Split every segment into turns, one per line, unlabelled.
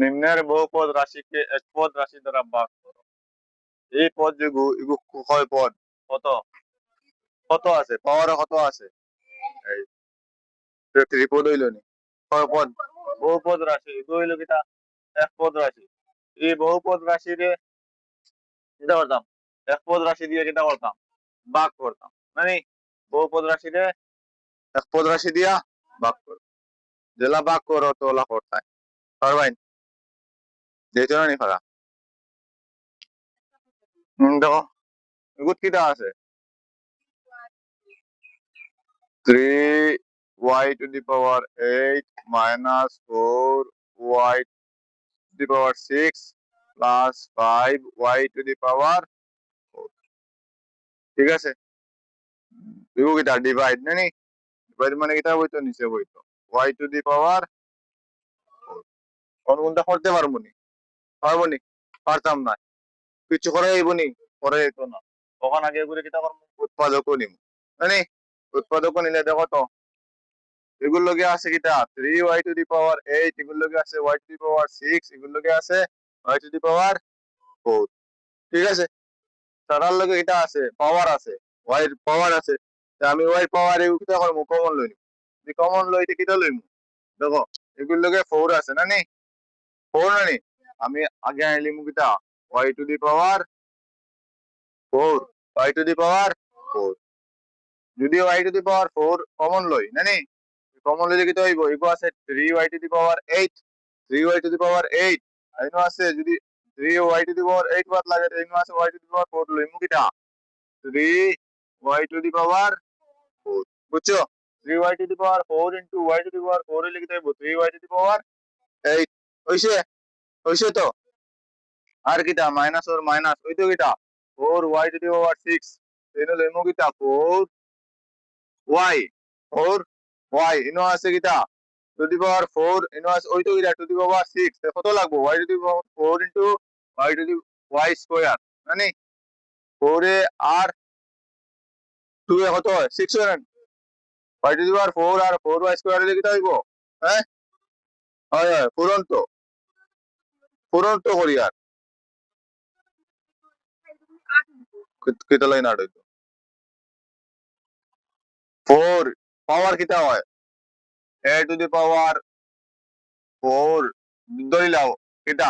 নিম্নের বহুপদ রাশিকে এক পদ রাশি দ্বারা ভাগ করো। এই পদ যেগু এগু কয় পদ? কত কত আছে? পাওয়ারে কত আছে? এই ত্রিপদ হইল নি? কয় পদ? বহুপদ রাশি এগু হইল কিটা এক পদ রাশি। এই বহুপদ রাশিরে কিটা করতাম? এক পদ রাশি দিয়ে কিটা করতাম? ভাগ করতাম। মানে বহুপদ রাশিরে এক পদ রাশি দিয়া ভাগ করো। যেলা ভাগ করো তো ওলা করতায় পারবাইন যেহেতু না নি ফারা। দেখো এগুত কিটা আছে? 3y to the power 8 minus 4y to the power 6 plus 5y to the power 4. ঠিক আছে? এগুলো কিটা ডিভাইড না নি? ডিভাইড মানে কিটা হইতো নিচে হইতো y to the power 4. কোনটা করতে পারবো নি? পারবো নি? পারতাম না। কিছু করে হইব নি? করে হইতো না। তখন আগে এগুলো কিটা করবো? উৎপাদকও নিব। মানে উৎপাদকও নিলে দেখো তো এগুলো লগে আছে কিটা 3y to the power 8, এগুলো লগে আছে y to the power 6, এগুলো লগে আছে y to the power 4। ঠিক আছে? তারার লগে এটা আছে পাওয়ার আছে, y এর পাওয়ার আছে। তা আমি y এর পাওয়ার এগুলো কিটা করব? কমন লই নিব। যদি কমন লইতে কিটা লইমু? দেখো এগুলো লগে 4 আছে না নি? 4 না নি? আমি আগে আইলিমু কিটা y to the power 4, y to the power 4। যদি y to the power 4 common লই না নি? কমন লইলে কিটা হইব? এগো আছে 3y to the power 8, 3y to the power 8 আইনো আছে যদি 3y to the power 8 বাদ লাগে আইনো আছে y to the power 4 লইমু কিটা 3y to the power 4। বুঝছো? 3y to the power 4 into y to the power 4 হইলে কিটা হইব? 3y to the power 8 হইছে? হইছে তো? আর কিটা মাইনাস ওর মাইনাস হইতো কিটা 4y to the power 6 এনো লইমু কিটা 4y 4y ইনো আছে কিটা টু দি পাওয়ার 4 ইনো আছে ওই তো কিটা টু দি পাওয়ার 6 কত লাগবো y to the power 4 into y to the y square মানে 4 এ আর 2 এ কত হয় 6 হয় না y টু দি পাওয়ার 4 আর 4y স্কয়ার হলে কিটা হইব? হ্যাঁ হয় হয় ফুরন্ত করি আর কিটা লাইন আট হইতো 4 পাওয়ার কিটা হয় a টু দি পাওয়ার 4 ধরি লাও কিটা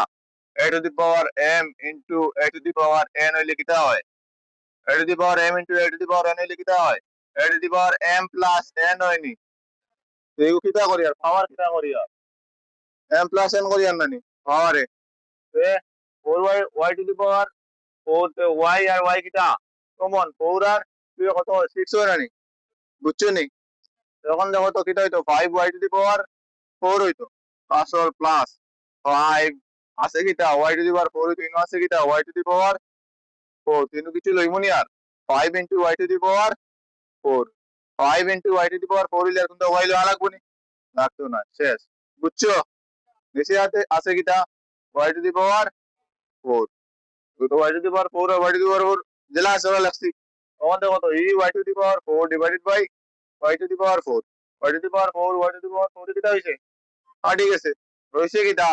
a two the power m into a two the power n হইলে কিটা হয় a to the power m into a to the power n হইলে কিটা হয় a to the power m plus n হয়নি এগু কিটা করি আর পাওয়ার কিটা করি আর m plus n করি আর নানি পাওয়ারে এ 4y y to the power 4 তে y আর y কিটা কমন 4 আর 2 কত 6 হয় নানি বুঝছো নি তখন দেখো তো কিটা হইতো 5y to the power 4 হইতো আসল প্লাস 5 আছে কিটা y to the power 4 হইতো ইনো আছে কিটা y to the power 4 Tinu কিছু লইমুনি আর 5 into y to the power 4 5 into y to the power 4 হইলে এখন তো y লওয়া লাগবো নি লাগতো না শেষ বুঝছো নিচে আছে কিটা y to the power 4 তো y to the power 4 R y to the power 4 জেলা আছে ওরা লাগছি তখন দেখো তো এই y to the power 4 divided by y to the power 4 y to the power 4 y to the power 4 কিটা হইছে ঠিক আছে রইছে কিটা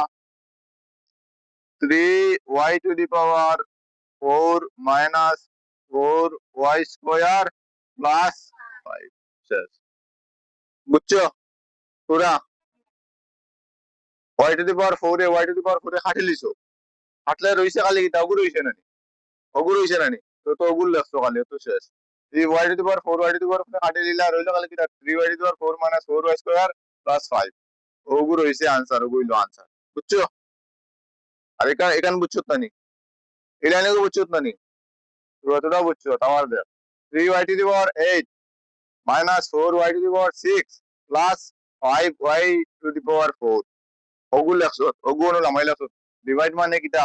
3y to the power 4 minus 4y square plus 5 শেষ বুঝছো পুরা y to the power 4 A y to the power 4 এ খাটি লিছো হাটলে রইছে খালি কিটা ওগুলো রইছে নানি ওগুলো রইছে নানি তো ওগুলো লাগছো খালি তো শেষ এই y to the power 4 y to the power 4 খাটি লিলা রইলো খালি কিটা 3y to the power 4 minus 4y square plus 5 ওগুলো রইছে आंसर ওগুলো आंसर বুঝছো আর এখান বুঝছো নানি এই লাইনে বুঝছো নানি যতটা বুঝছো তাওয়ার দে 3y to the power 8 minus 4y to the power 6 plus 5y to the power 4 ওগুলো লাগছো ওগুলো লামাই লাগছো ডিভাইড মানে কিটা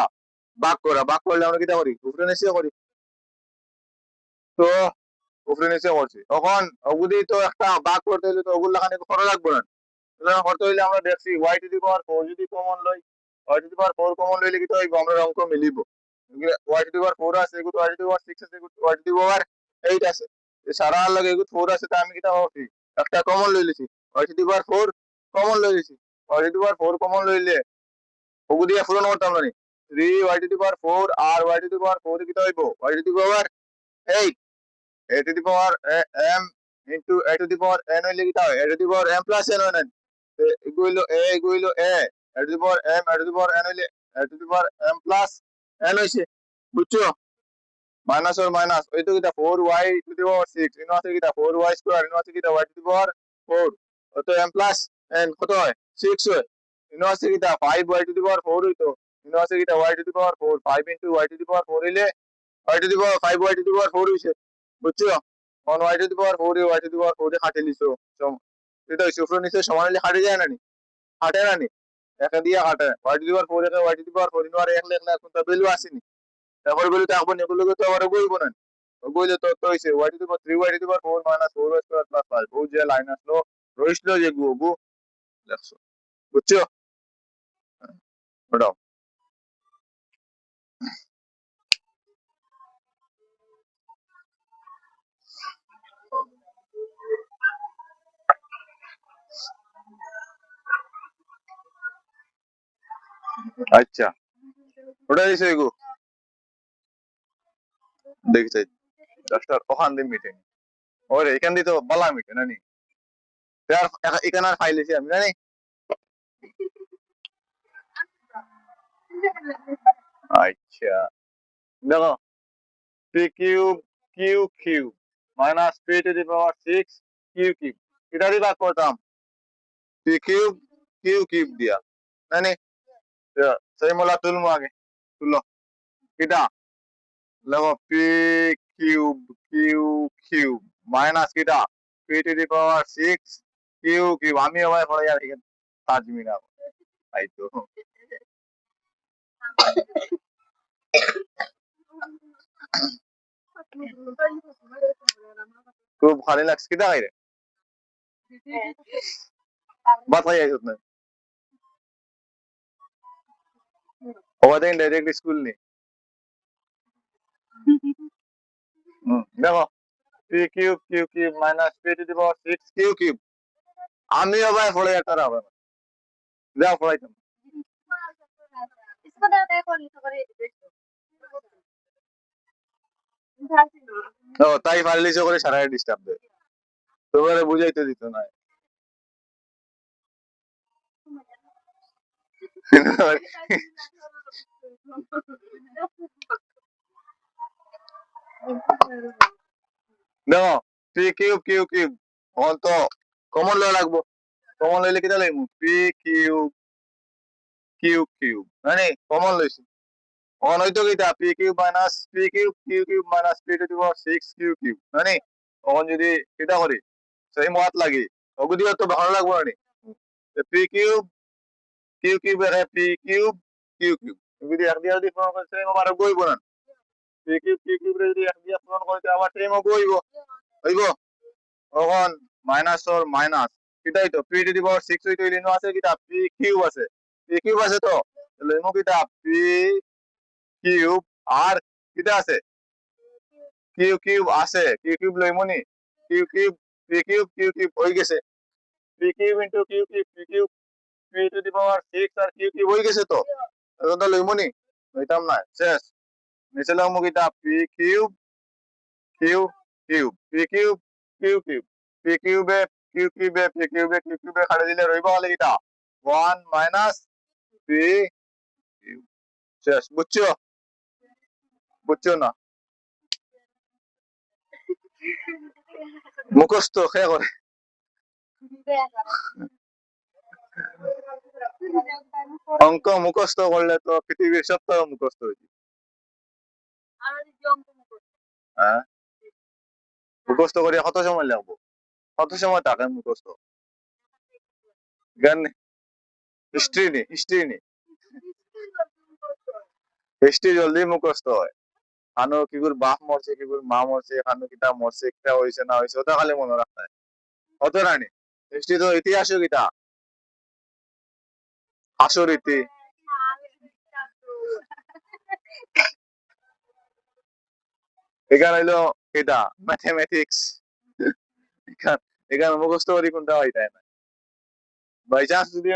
ভাগ করলে আমরা কিটা করি উপরে নিচে করি তো উপরে নিচে করছি তখন ওগুলি তো একটা ভাগ করতে হলে তো ওগুলো লাগানে করা লাগবে না সুতরাং করতে হইলে আমরা দেখছি y টু দি পাওয়ার 4 যদি কমন লই y to the power 4 common লইলে কিটা হইব আমরা অঙ্ক মিলিব y টু দি পাওয়ার 4 আছে এগুলো y টু দি পাওয়ার 6 আছে এগুলো y টু দি পাওয়ার 8 আছে সারা লাগে এগুলো 4 আছে তা আমি কিটা হচ্ছি একটা কমন লই লিছি y to the power 4 common লই লিছি y to the power 4 common লইলে ওগু দিয়া পূরণ করতাম না 3 y to the power 4 R y to the power 4 কি হইব y to the power 8 a to the power m into a to the power n হইলে কি হয় a to the power m plus n হয় না এগুলো a to the power m a to the power n হইলে a to the power m plus n হইছে বুঝছো minus আর minus ওই তো কিটা 4y to the power 6 ইনো আছে কিটা 4y স্কয়ার ইনো আছে কিটা y to the power 4 তো m plus n কত হয় 6 হয় ইনো আছে কিটা 5y to the power 4 হইতো ইনো আছে কিটা y to the power 4 5 into y to the power 4 হইলে y to the power 5y to the power 4 হইছে বুঝছো on y to the power 4 y to the power 4 হাতে লিছো এটা সুফর নিচে সমান হলে হাটে যায় না নি হাটে না নি একা দিয়া হাটে y to the power 4 একা y to the power 4 ইনো আর এক লেখ না এখন তো ভ্যালু আসেনি তারপর বলি তো এখন এগুলোকে তো আবার বইব না বইলে তো তো হইছে y to the power 3y to the power 4 minus 4y square plus 5 ও যে লাইন আসলো রইসলো যে গু দেখছো বুঝছো ওটাও আচ্ছা ওটা দিছে গু দেখছি দশটার ওখান দিয়ে মিটিং ওরে এখান দিয়ে তো বলা মিটে নানি এখানে আর ফাইল এসে আমি জানি আচ্ছা দেখো P cube Q cube minus P to the power 6 Q cube এটা দিয়ে ভাগ করতাম পি কিউব কিউ কিউব দিয়া জানি সেই মোলা তুলমু আগে তুলো এটা দেখো P cube Q cube minus কিটা P to the power 6 Q cube আমি আবার পড়ে যাই এখানে তাজমি না তাই তো খুব ভালো লাগছে কিটা রে বাত হয়ে যাইছ না ওদের ডাইরেক্ট স্কুল নি দেখো P cube Q cube minus P to the power 6 Q cube আমি আবার পড়ে যেতে হবে যাও পড়াইতাম ও তাই ফার্লিশো করে সারা ডিস্টার্ব দেয় তোমারে বুঝাইতে দিত না দেখো পি কিউব কিউ কিউব অন তো কমন লয় লাগবো কমন লইলে কিটা লাগবো পি কিউব কিউ কিউব মানে কমন লইছি অন হইতো কিটা P cube minus P cube Q cube minus P to the power 6 Q cube মানে তখন যদি কিটা করি সেই মত লাগে ওগুদি তো ভালো লাগবো না পি কিউব কিউ কিউব এর পি কিউব কিউ কিউব যদি এক দিয়া যদি পূরণ করতে আমার গইব না পি কিউব কিউ কিউব রে যদি এক দিয়া পূরণ করতে আমার টাইম গইব হইব তখন মাইনাস ওর মাইনাস কিটাই তো পি টু দি পাওয়ার 6 হইতো ইনো আছে কিটা পি কিউব আছে তো তাহলে ইনো কিটা পি কিউব আর কিটা আছে কিউ কিউব আছে কিউ কিউব লইমনি Q cube P cube Q cube হই গেছে P cube into Q cube P cube P to the power 6 আর কিউ কিউব হই গেছে তো এখন তো লইমনি লইতাম না শেষ নিচে লইমু কিটা P cube Q cube P cube Q cube P কিউবে কিউ কিউবে খাড়ে দিলে রইব হলে কিটা 1 মাইনাস পি কিউব শেষ বুঝছো না মুখস্থ খেয়ে করে অঙ্ক মুখস্থ করলে তো পৃথিবীর সপ্তাহ মুখস্থ হয়েছে হ্যাঁ মুখস্থ করে কত সময় লাগবো কত সময় থাকে মুখস্থ জ্ঞান হিস্ট্রি জলদি মুখস্থ হয় খানো কিগুর বাপ মরছে কিগুর মা মরছে খানো কিটা মরছে কিটা হয়েছে না হয়েছে ওটা খালি মনে রাখতে হয় অত রানি হিস্ট্রি তো ইতিহাস কিটা আসর ইতি এখানে হইলো এটা ম্যাথমেটিক্স এখানে মুখস্থ করি কোনটা হইতায় না বাই চান্স যদি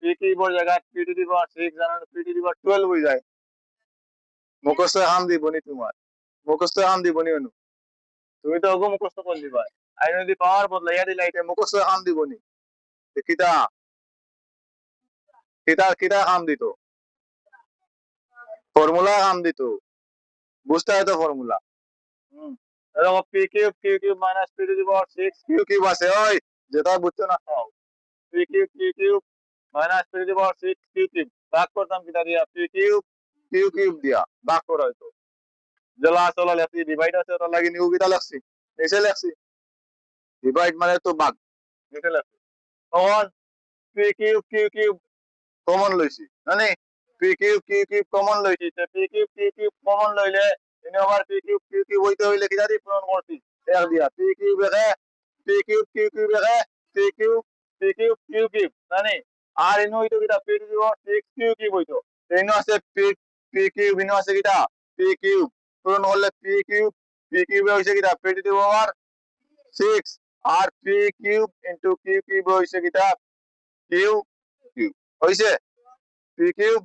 পি কিউবের জায়গায় পি টু দি পাওয়ার 6 জানার পি টু দি পাওয়ার 12 হয়ে যায় মুখস্থ হাম দিবনি তোমার মুখস্থ হাম দিবনি অনু তুমি তো ওগো মুখস্থ করে দিবা আই যদি পাওয়ার বদলাইয়া দিলা এটা মুখস্থ হাম দিবনি কিতা কিতা কিতা হাম দিত ফর্মুলা হাম দিত বুঝতে হয় তো ফর্মুলা এরকম P cube minus P to the power 6 cube আছে ওই যেটা বুঝছো না খাও P cube minus P to the power 6 cube ভাগ করতাম কিটা দিয়া পি কিউব দিয়া ভাগ করা হয়তো যেলা চলা লেখছি ডিভাইড আছে ওটা লাগি নিউ কিটা লেখছি নিচে লেখছি ডিভাইড মানে তো ভাগ নিচে লেখছি তখন পি কিউব কমন লইছি মানে পি কিউব কমন লইছি পি কিউব কমন লইলে এনে আবার পি কিউব হইতে হইলে কিটা দি পূরণ করছি এক দিয়া পি কিউব রে কিউব মানে আর এনে হইতো কিটা P to the power 6 cube হইতো এনে আছে পি কিউব এনে আছে কিটা পি কিউব পূরণ করলে পি কিউব হইছে কিটা পি টু দি পাওয়ার 6 আর পি কিউব ইনটু কিউব হইছে কিটা কিউব হইছে পি কিউব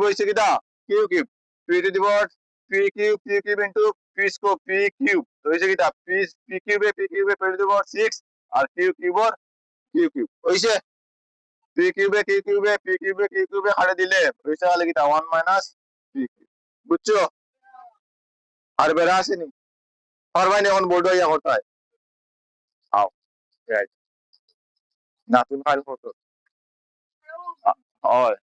হইছে কিটা cube P to the power P cube into P cube হইছে কিটা পি কিউবে পি টু দি পাওয়ার 6 আর কিউবর কিউব হইছে পি কিউবে হারে দিলে হইছে হলে কিটা 1 মাইনাস পি কিউব বুঝছো আর বেরা আসেনি আর ভাই এখন বোর্ড হইয়া করতে হয় আও রাইট না তুমি আর কত হয়